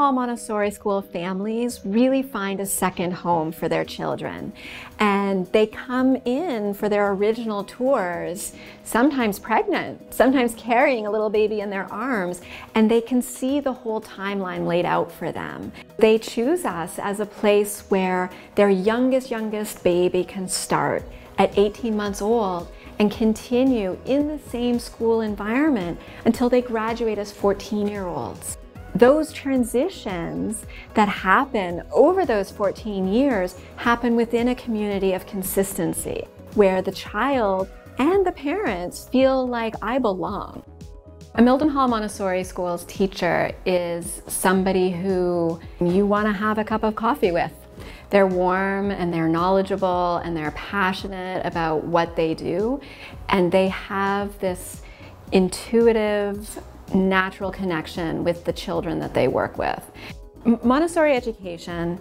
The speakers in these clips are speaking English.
Mildenhall Montessori School families really find a second home for their children. And they come in for their original tours, sometimes pregnant, sometimes carrying a little baby in their arms, and they can see the whole timeline laid out for them. They choose us as a place where their youngest baby can start at 18 months old and continue in the same school environment until they graduate as 14-year-olds. Those transitions that happen over those 14 years happen within a community of consistency, where the child and the parents feel like I belong. A Mildenhall Montessori School's teacher is somebody who you want to have a cup of coffee with. They're warm and they're knowledgeable and they're passionate about what they do, and they have this intuitive, natural connection with the children that they work with. Montessori education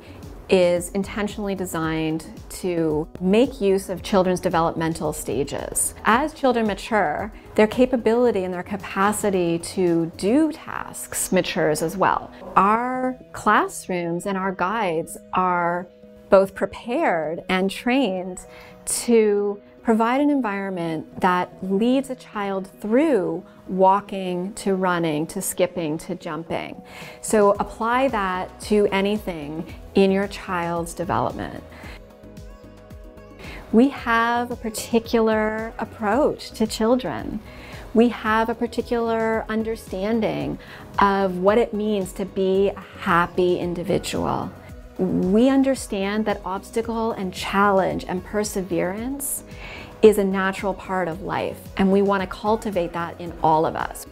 is intentionally designed to make use of children's developmental stages. As children mature, their capability and their capacity to do tasks matures as well. Our classrooms and our guides are both prepared and trained to provide an environment that leads a child through walking to running to skipping to jumping. So apply that to anything in your child's development. We have a particular approach to children. We have a particular understanding of what it means to be a happy individual. We understand that obstacle and challenge and perseverance is a natural part of life, and we want to cultivate that in all of us.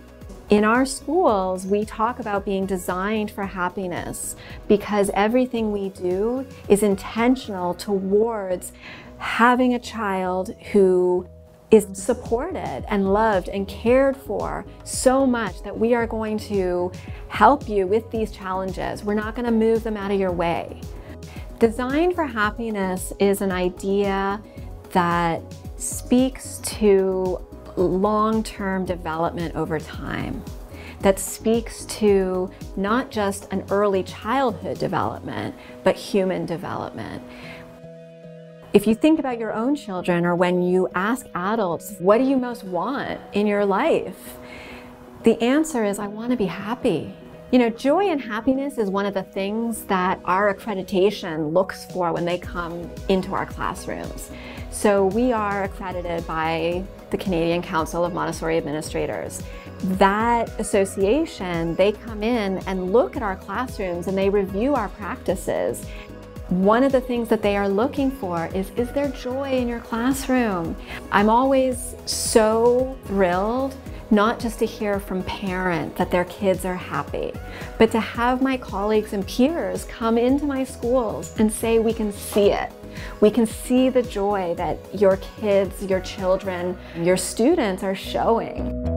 In our schools, we talk about being designed for happiness because everything we do is intentional towards having a child who is supported and loved and cared for so much that we are going to help you with these challenges. We're not going to move them out of your way. Design for happiness is an idea that speaks to long-term development over time, that speaks to not just an early childhood development, but human development. If you think about your own children, or when you ask adults, what do you most want in your life? The answer is, I want to be happy. You know, joy and happiness is one of the things that our accreditation looks for when they come into our classrooms. So we are accredited by the Canadian Council of Montessori Administrators. That association, they come in and look at our classrooms and they review our practices. One of the things that they are looking for is there joy in your classroom? I'm always so thrilled not just to hear from parents that their kids are happy, but to have my colleagues and peers come into my schools and say, we can see it. We can see the joy that your kids, your children, your students are showing.